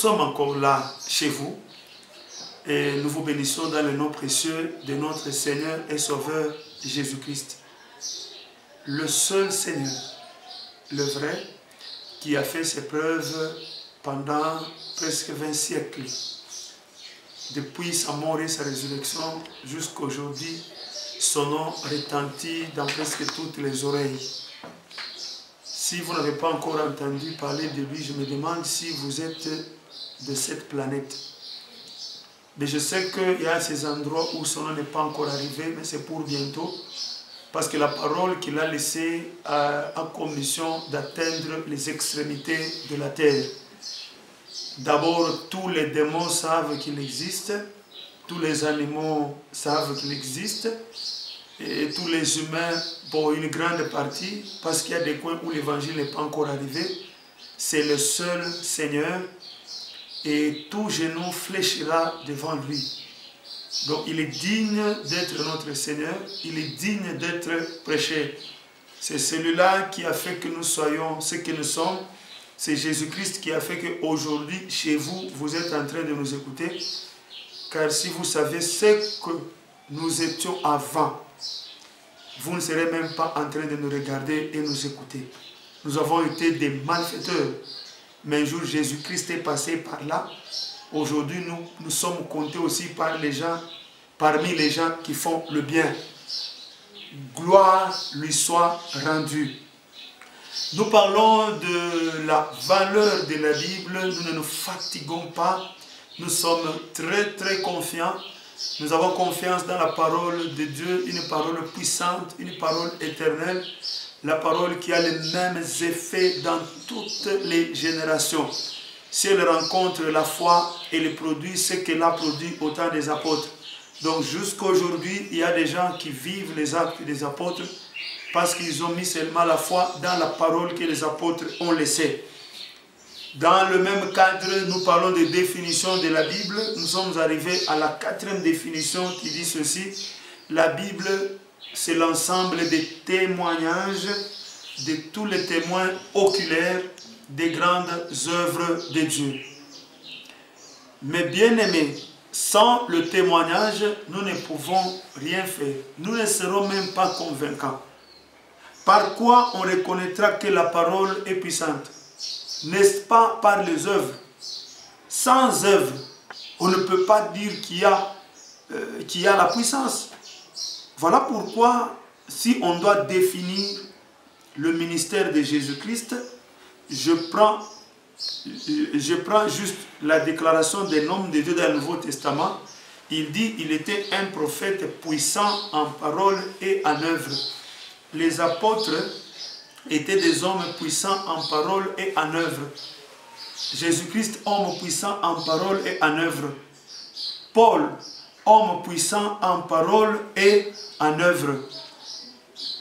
sommes encore là chez vous et nous vous bénissons dans le nom précieux de notre Seigneur et Sauveur Jésus-Christ. Le seul Seigneur, le vrai, qui a fait ses preuves pendant presque 20 siècles. Depuis sa mort et sa résurrection jusqu'à aujourd'hui, son nom retentit dans presque toutes les oreilles. Si vous n'avez pas encore entendu parler de lui, je me demande si vous êtes de cette planète. Mais je sais qu'il y a ces endroits où son nom n'est pas encore arrivé, mais c'est pour bientôt. Parce que la parole qu'il a laissée a comme mission d'atteindre les extrémités de la terre. D'abord, tous les démons savent qu'il existe, tous les animaux savent qu'il existe, et tous les humains, pour une grande partie, parce qu'il y a des coins où l'évangile n'est pas encore arrivé, c'est le seul Seigneur, et tout genou fléchira devant lui. Donc il est digne d'être notre Seigneur, il est digne d'être prêché. C'est celui-là qui a fait que nous soyons ce que nous sommes. C'est Jésus-Christ qui a fait qu'aujourd'hui, chez vous, vous êtes en train de nous écouter. Car si vous savez ce que nous étions avant, vous ne serez même pas en train de nous regarder et nous écouter. Nous avons été des malfaiteurs. Mais un jour, Jésus-Christ est passé par là. Aujourd'hui, nous sommes comptés aussi par les gens, parmi les gens qui font le bien. Gloire lui soit rendue. Nous parlons de la valeur de la Bible. Nous ne nous fatiguons pas. Nous sommes très très confiants. Nous avons confiance dans la parole de Dieu, une parole puissante, une parole éternelle. La parole qui a les mêmes effets dans toutes les générations. Si elle rencontre la foi, elle produit ce qu'elle a produit au temps des apôtres. Donc jusqu'à aujourd'hui, il y a des gens qui vivent les actes des apôtres parce qu'ils ont mis seulement la foi dans la parole que les apôtres ont laissée. Dans le même cadre, nous parlons de définition de la Bible. Nous sommes arrivés à la 4e définition qui dit ceci. La Bible, c'est l'ensemble des témoignages de tous les témoins oculaires des grandes œuvres de Dieu. Mais bien aimés, sans le témoignage, nous ne pouvons rien faire. Nous ne serons même pas convaincants. Par quoi on reconnaîtra que la parole est puissante? N'est-ce pas par les œuvres? Sans œuvres, on ne peut pas dire qu'il y a la puissance. Voilà pourquoi, si on doit définir le ministère de Jésus-Christ, je prends juste la déclaration des noms de Dieu dans le Nouveau Testament. Il dit qu'il était un prophète puissant en parole et en œuvre. Les apôtres étaient des hommes puissants en parole et en œuvre. Jésus-Christ, homme puissant en parole et en œuvre. Paul, homme puissant en parole et en œuvre.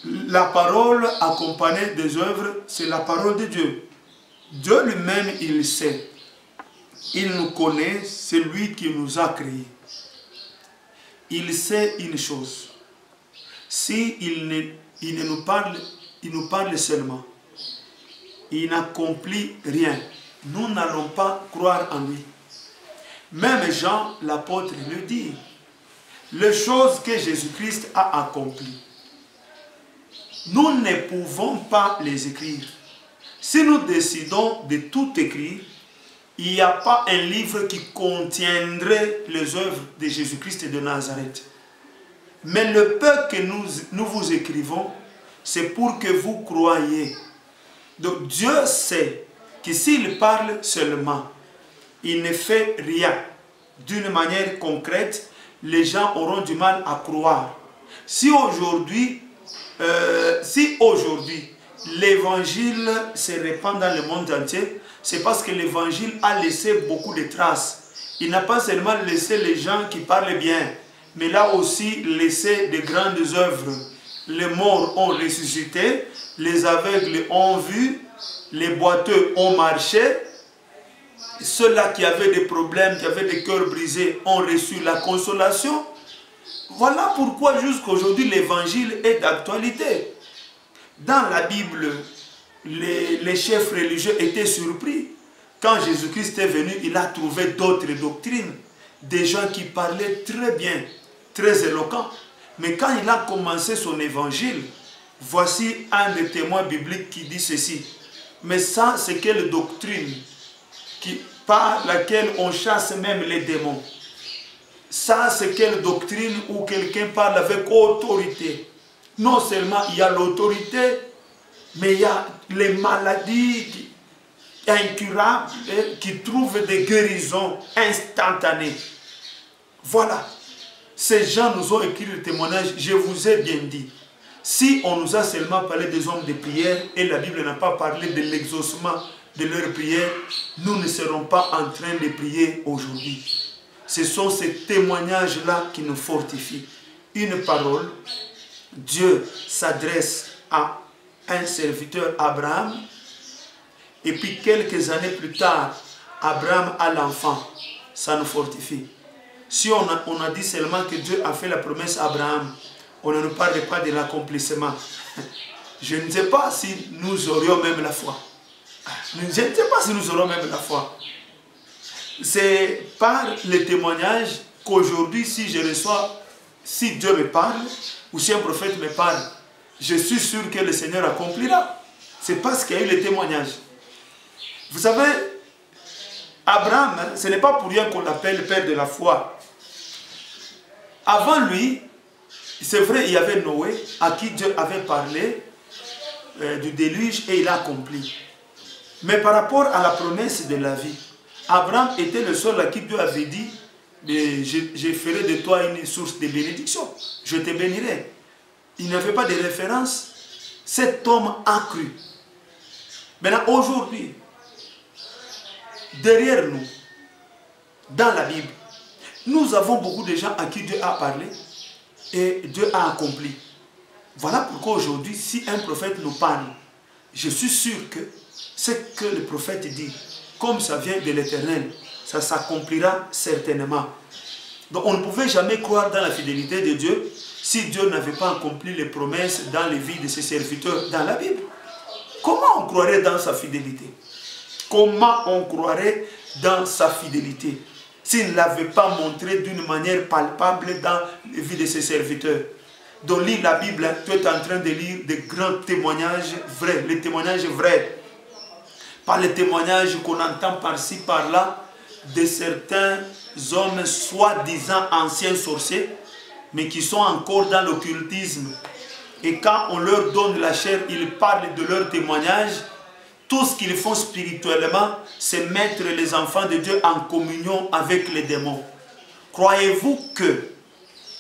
La parole accompagnée des œuvres, c'est la parole de Dieu. Dieu lui-même, il sait. Il nous connaît, c'est lui qui nous a créés. Il sait une chose. Si il nous parle seulement, il n'accomplit rien. Nous n'allons pas croire en lui. Même Jean, l'apôtre, le dit. Les choses que Jésus-Christ a accomplies, nous ne pouvons pas les écrire. Si nous décidons de tout écrire, il n'y a pas un livre qui contiendrait les œuvres de Jésus-Christ de Nazareth. Mais le peu que nous vous écrivons, c'est pour que vous croyiez. Donc Dieu sait que s'il parle seulement, il ne fait rien d'une manière concrète, les gens auront du mal à croire. Si aujourd'hui, l'évangile se répand dans le monde entier, c'est parce que l'évangile a laissé beaucoup de traces. Il n'a pas seulement laissé les gens qui parlent bien, mais il a aussi laissé de grandes œuvres. Les morts ont ressuscité, les aveugles ont vu, les boiteux ont marché, ceux-là qui avaient des problèmes, qui avaient des cœurs brisés, ont reçu la consolation. Voilà pourquoi jusqu'à aujourd'hui l'évangile est d'actualité. Dans la Bible, les chefs religieux étaient surpris. quand Jésus-Christ est venu, il a trouvé d'autres doctrines, des gens qui parlaient très bien, très éloquents. Mais quand il a commencé son évangile, voici un des témoins bibliques qui dit ceci. Mais ça, c'est quelle doctrine par laquelle on chasse même les démons? Ça, c'est quelle doctrine où quelqu'un parle avec autorité? Non seulement il y a l'autorité, mais il y a les maladies incurables qui trouvent des guérisons instantanées. Voilà. Ces gens nous ont écrit le témoignage, je vous ai bien dit. Si on nous a seulement parlé des hommes de prière et la Bible n'a pas parlé de l'exaucement de leur prière, nous ne serons pas en train de prier aujourd'hui. Ce sont ces témoignages-là qui nous fortifient. Une parole, Dieu s'adresse à un serviteur, Abraham, et puis quelques années plus tard, Abraham a l'enfant. Ça nous fortifie. Si on a dit seulement que Dieu a fait la promesse à Abraham, on ne nous parle pas de l'accomplissement. Je ne sais pas si nous aurions même la foi. Je ne sais pas si nous aurons même la foi. C'est par les témoignages qu'aujourd'hui, si je reçois, si Dieu me parle, ou si un prophète me parle, je suis sûr que le Seigneur accomplira. C'est parce qu'il y a eu les témoignages. Vous savez, Abraham, ce n'est pas pour rien qu'on l'appelle père de la foi. Avant lui, c'est vrai, il y avait Noé, à qui Dieu avait parlé du déluge et il a accompli. Mais par rapport à la promesse de la vie, Abraham était le seul à qui Dieu avait dit, je ferai de toi une source de bénédiction, je te bénirai. Il n'avait pas de référence. Cet homme a cru. Maintenant, aujourd'hui, derrière nous, dans la Bible, nous avons beaucoup de gens à qui Dieu a parlé et Dieu a accompli. Voilà pourquoi aujourd'hui, si un prophète nous parle, je suis sûr que ce que le prophète dit, comme ça vient de l'Éternel, ça s'accomplira certainement. Donc on ne pouvait jamais croire dans la fidélité de Dieu si Dieu n'avait pas accompli les promesses dans les vies de ses serviteurs dans la Bible. Comment on croirait dans sa fidélité? Comment on croirait dans sa fidélité s'il ne l'avait pas montré d'une manière palpable dans les vies de ses serviteurs? Donc lis la Bible, tu es en train de lire des grands témoignages vrais, les témoignages vrais. Pas les témoignages qu'on entend par-ci, par-là, de certains hommes soi-disant anciens sorciers, mais qui sont encore dans l'occultisme. Et quand on leur donne la chair, ils parlent de leurs témoignages. Tout ce qu'ils font spirituellement, c'est mettre les enfants de Dieu en communion avec les démons. Croyez-vous que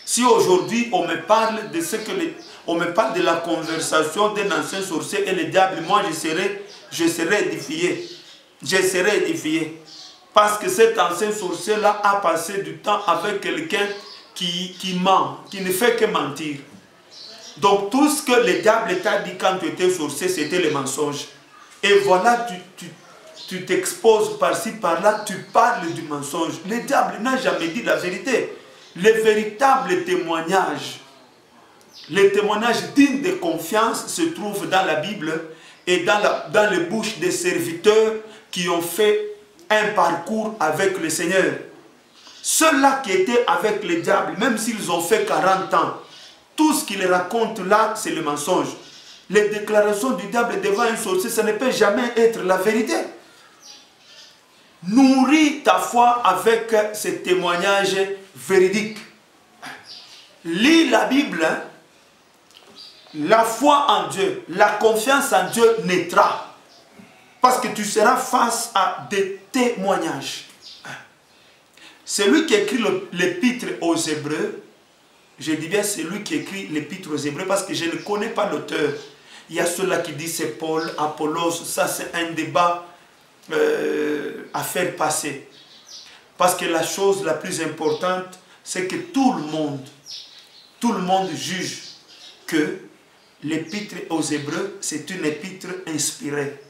si aujourd'hui on me parle de ce que on me parle de la conversation d'un ancien sorcier et le diable, moi je serai édifié. Je serai édifié. Parce que cet ancien sorcier-là a passé du temps avec quelqu'un qui ment, qui ne fait que mentir. Donc tout ce que le diable t'a dit quand tu étais sorcier, c'était le mensonge. Et voilà, tu t'exposes par-ci, par-là, tu parles du mensonge. Le diable n'a jamais dit la vérité. Les véritables témoignages, les témoignages dignes de confiance se trouvent dans la Bible et dans les bouches des serviteurs qui ont fait un parcours avec le Seigneur. Ceux-là qui étaient avec le diable, même s'ils ont fait 40 ans, tout ce qu'ils racontent là, c'est le mensonge. Les déclarations du diable devant un sorcier, ça ne peut jamais être la vérité. Nourris ta foi avec ces témoignages véridiques. Lis la Bible. La foi en Dieu, la confiance en Dieu naîtra. Parce que tu seras face à des témoignages. Celui qui écrit l'épître aux Hébreux, je dis bien celui qui écrit l'épître aux Hébreux parce que je ne connais pas l'auteur. Il y a ceux-là qui disent c'est Paul, Apollos, ça c'est un débat à faire passer. Parce que la chose la plus importante, c'est que tout le monde juge que l'épître aux Hébreux, c'est une épître inspirée.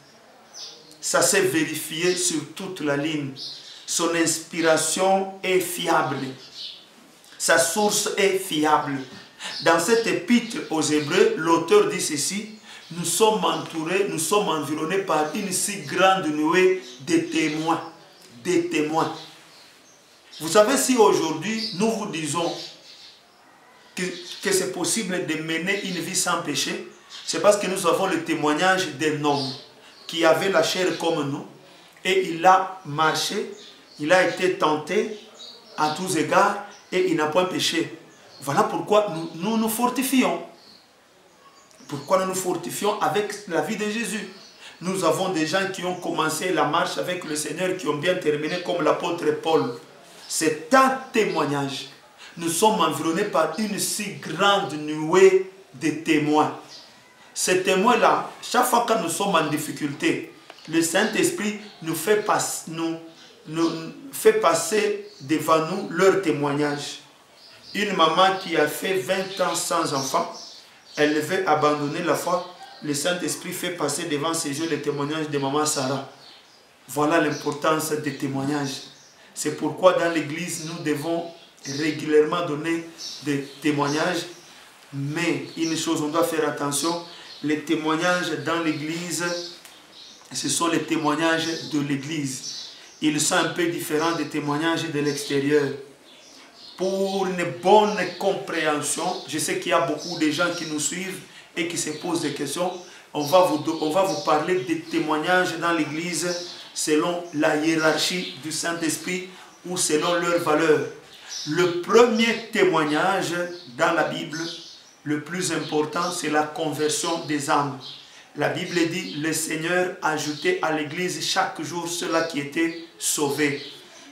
Ça s'est vérifié sur toute la ligne. Son inspiration est fiable. Sa source est fiable. Dans cette épître aux Hébreux, l'auteur dit ceci, nous sommes entourés, nous sommes environnés par une si grande nuée de témoins. Des témoins. Vous savez, si aujourd'hui nous vous disons que c'est possible de mener une vie sans péché, c'est parce que nous avons le témoignage d'un homme qui avait la chair comme nous et il a marché, il a été tenté à tous égards et il n'a point péché. Voilà pourquoi nous nous fortifions. Pourquoi nous nous fortifions avec la vie de Jésus. Nous avons des gens qui ont commencé la marche avec le Seigneur, qui ont bien terminé comme l'apôtre Paul. C'est un témoignage. Nous sommes environnés par une si grande nuée de témoins. Ces témoins-là, chaque fois que nous sommes en difficulté, le Saint-Esprit nous fait passer devant nous leur témoignage. Une maman qui a fait 20 ans sans enfant, elle devait abandonner la foi. Le Saint-Esprit fait passer devant ses yeux le témoignage de maman Sarah. Voilà l'importance des témoignages. C'est pourquoi dans l'église, nous devons régulièrement donner des témoignages. Mais une chose, on doit faire attention. Les témoignages dans l'église, ce sont les témoignages de l'église. Ils sont un peu différents des témoignages de l'extérieur. Pour une bonne compréhension, je sais qu'il y a beaucoup de gens qui nous suivent et qui se posent des questions. On va vous parler des témoignages dans l'église selon la hiérarchie du Saint-Esprit ou selon leurs valeurs. Le premier témoignage dans la Bible, le plus important, c'est la conversion des âmes. La Bible dit, le Seigneur ajoutait à l'église chaque jour ceux-là qui étaient sauvés.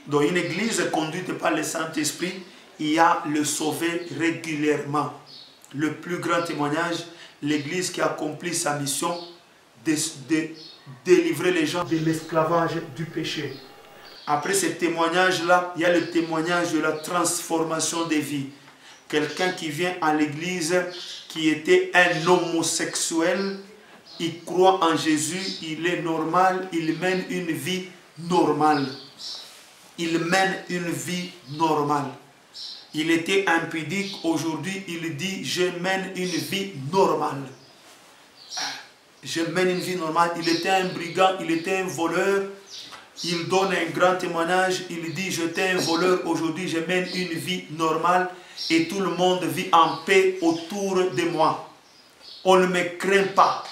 Dans une église conduite par le Saint-Esprit, il y a le sauvé régulièrement. Le plus grand témoignage, l'église qui accomplit sa mission de délivrer les gens de l'esclavage du péché. Après ce témoignage-là, il y a le témoignage de la transformation des vies. Quelqu'un qui vient à l'église, qui était un homosexuel, il croit en Jésus, il est normal, il mène une vie normale. Il mène une vie normale. Il était impudique, aujourd'hui il dit « je mène une vie normale ». Je mène une vie normale. Il était un brigand, il était un voleur. Il donne un grand témoignage, il dit « j'étais un voleur, aujourd'hui je mène une vie normale et tout le monde vit en paix autour de moi. On ne me craint pas.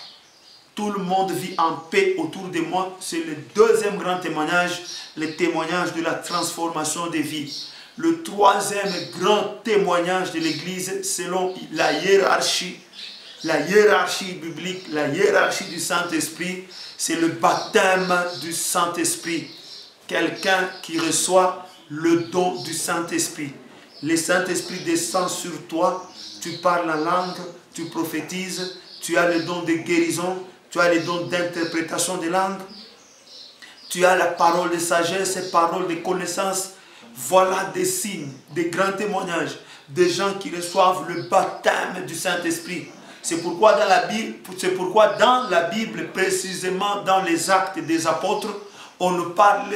Tout le monde vit en paix autour de moi. » C'est le deuxième grand témoignage, le témoignage de la transformation des vies. Le troisième grand témoignage de l'Église, selon la hiérarchie biblique, la hiérarchie du Saint-Esprit, c'est le baptême du Saint-Esprit. Quelqu'un qui reçoit le don du Saint-Esprit. Le Saint-Esprit descend sur toi, tu parles en langue, tu prophétises, tu as le don de guérison, tu as le don d'interprétation des langues, tu as la parole de sagesse, parole de connaissance. Voilà des signes, des grands témoignages, des gens qui reçoivent le baptême du Saint-Esprit. C'est pourquoi dans la Bible, précisément dans les actes des apôtres, on nous parle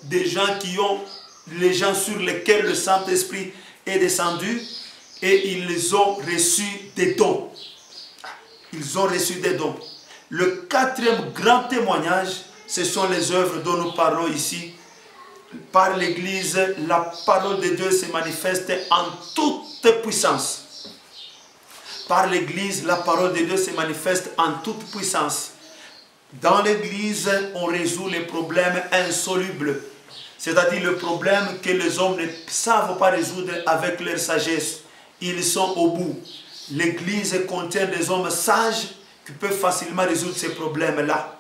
des gens qui ont, les gens sur lesquels le Saint-Esprit est descendu et ils ont reçu des dons. Ils ont reçu des dons. Le quatrième grand témoignage, ce sont les œuvres dont nous parlons ici. Par l'Église, la parole de Dieu se manifeste en toute puissance. Par l'Église, la parole de Dieu se manifeste en toute puissance. Dans l'Église, on résout les problèmes insolubles. C'est-à-dire le problème que les hommes ne savent pas résoudre avec leur sagesse. Ils sont au bout. L'Église contient des hommes sages qui peuvent facilement résoudre ces problèmes-là.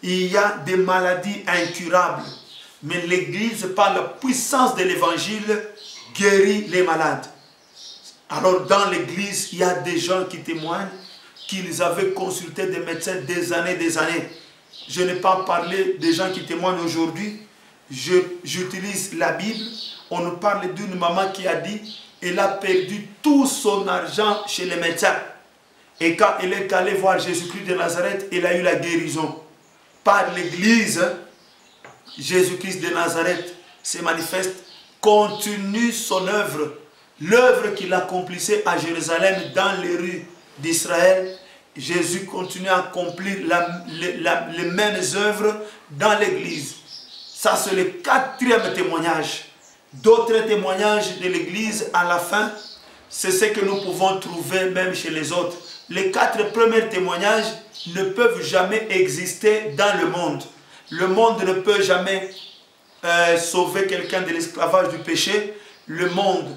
Il y a des maladies incurables. Mais l'Église, par la puissance de l'Évangile, guérit les malades. Alors dans l'Église, il y a des gens qui témoignent qu'ils avaient consulté des médecins des années. Je n'ai pas parlé des gens qui témoignent aujourd'hui. J'utilise la Bible. On nous parle d'une maman qui a dit qu'elle a perdu tout son argent chez les médecins. Et quand elle est allée voir Jésus-Christ de Nazareth, elle a eu la guérison. Par l'Église, Jésus-Christ de Nazareth se manifeste, continue son œuvre, l'œuvre qu'il accomplissait à Jérusalem dans les rues d'Israël, Jésus continue à accomplir les mêmes œuvres dans l'Église. Ça, c'est le 4e témoignage. D'autres témoignages de l'Église à la fin, c'est ce que nous pouvons trouver même chez les autres. Les 4 premiers témoignages ne peuvent jamais exister dans le monde. Le monde ne peut jamais sauver quelqu'un de l'esclavage du péché. Le monde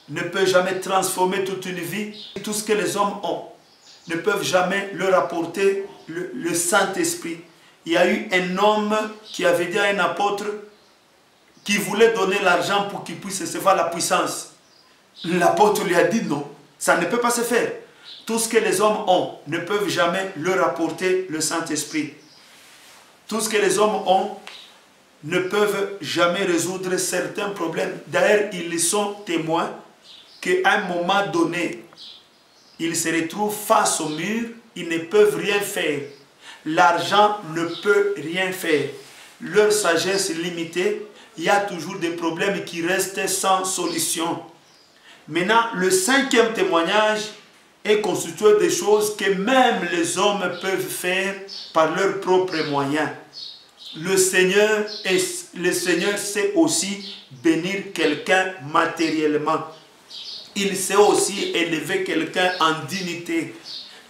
ne peut jamais transformer toute une vie. Tout ce que les hommes ont ne peuvent jamais leur apporter le Saint-Esprit. Il y a eu un homme qui avait dit à un apôtre qui voulait donner l'argent pour qu'il puisse recevoir la puissance. L'apôtre lui a dit non, ça ne peut pas se faire. Tout ce que les hommes ont ne peuvent jamais leur apporter le Saint-Esprit. Tout ce que les hommes ont ne peuvent jamais résoudre certains problèmes. D'ailleurs, ils sont témoins qu'à un moment donné, ils se retrouvent face au mur, ils ne peuvent rien faire. L'argent ne peut rien faire. Leur sagesse est limitée. Il y a toujours des problèmes qui restent sans solution. Maintenant, le 5e témoignage est constitué des choses que même les hommes peuvent faire par leurs propres moyens. Le Seigneur sait aussi bénir quelqu'un matériellement. Il sait aussi élever quelqu'un en dignité.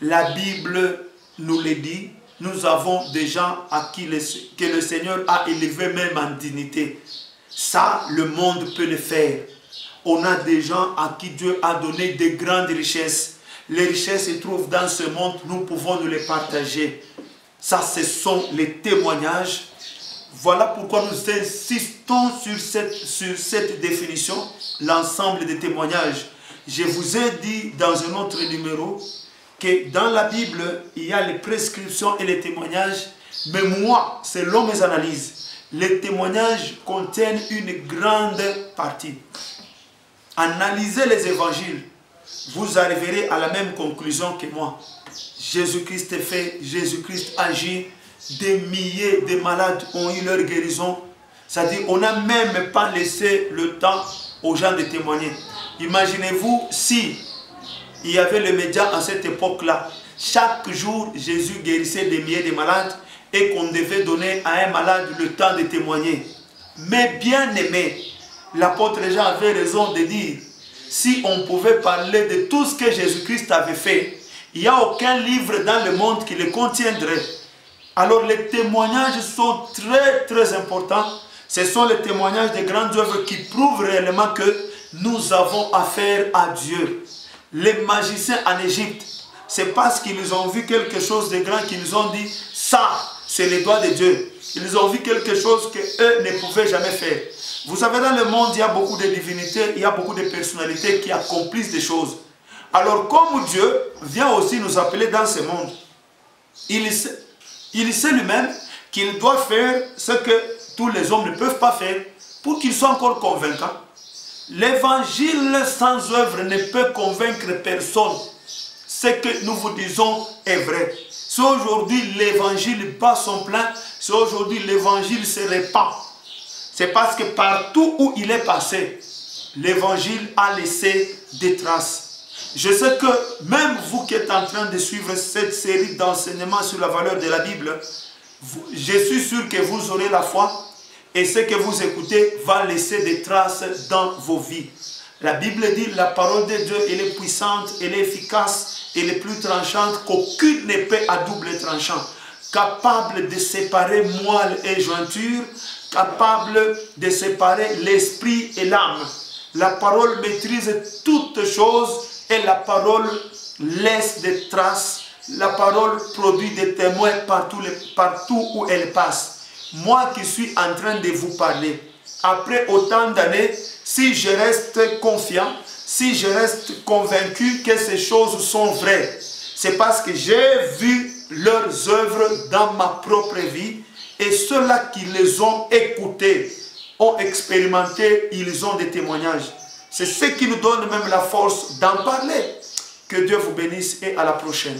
La Bible nous le dit. Nous avons des gens à qui que le Seigneur a élevé même en dignité. Ça, le monde peut le faire. On a des gens à qui Dieu a donné de grandes richesses. Les richesses se trouvent dans ce monde, nous pouvons nous les partager. Ça, ce sont les témoignages. Voilà pourquoi nous insistons sur cette définition, l'ensemble des témoignages. Je vous ai dit dans un autre numéro que dans la Bible, il y a les prescriptions et les témoignages. Mais moi, selon mes analyses, les témoignages contiennent une grande partie. Analysez les évangiles, vous arriverez à la même conclusion que moi. Jésus-Christ est fait, Jésus-Christ agit, des milliers de malades ont eu leur guérison. C'est-à-dire, on n'a même pas laissé le temps aux gens de témoigner. Imaginez-vous si il y avait les médias à cette époque-là. Chaque jour, Jésus guérissait des milliers de malades et qu'on devait donner à un malade le temps de témoigner. Mais bien aimé, l'apôtre Jean avait raison de dire, si on pouvait parler de tout ce que Jésus-Christ avait fait, il n'y a aucun livre dans le monde qui le contiendrait. Alors les témoignages sont très très importants. Ce sont les témoignages des grandes œuvres qui prouvent réellement que nous avons affaire à Dieu. Les magiciens en Égypte, c'est parce qu'ils ont vu quelque chose de grand qu'ils ont dit, ça, c'est les doigts de Dieu. Ils ont vu quelque chose qu'eux ne pouvaient jamais faire. Vous savez, dans le monde, il y a beaucoup de divinités, il y a beaucoup de personnalités qui accomplissent des choses. Alors, comme Dieu vient aussi nous appeler dans ce monde, il sait lui-même qu'il doit faire ce que tous les hommes ne peuvent pas faire pour qu'il soit encore convaincant. L'évangile sans œuvre ne peut convaincre personne. Ce que nous vous disons est vrai. Si aujourd'hui l'évangile bat son plein, si aujourd'hui l'évangile se répand, c'est parce que partout où il est passé, l'évangile a laissé des traces. Je sais que même vous qui êtes en train de suivre cette série d'enseignements sur la valeur de la Bible, je suis sûr que vous aurez la foi et ce que vous écoutez va laisser des traces dans vos vies. La Bible dit, la parole de Dieu, elle est puissante, elle est efficace, elle est plus tranchante qu'aucune épée à double tranchant, capable de séparer moelle et jointure, capable de séparer l'esprit et l'âme. La parole maîtrise toutes choses et la parole laisse des traces. La parole produit des témoins partout où elle passe. Moi qui suis en train de vous parler, après autant d'années, si je reste confiant, si je reste convaincu que ces choses sont vraies, c'est parce que j'ai vu leurs œuvres dans ma propre vie et ceux-là qui les ont écoutées, ont expérimenté, ils ont des témoignages. C'est ce qui nous donne même la force d'en parler. Que Dieu vous bénisse et à la prochaine.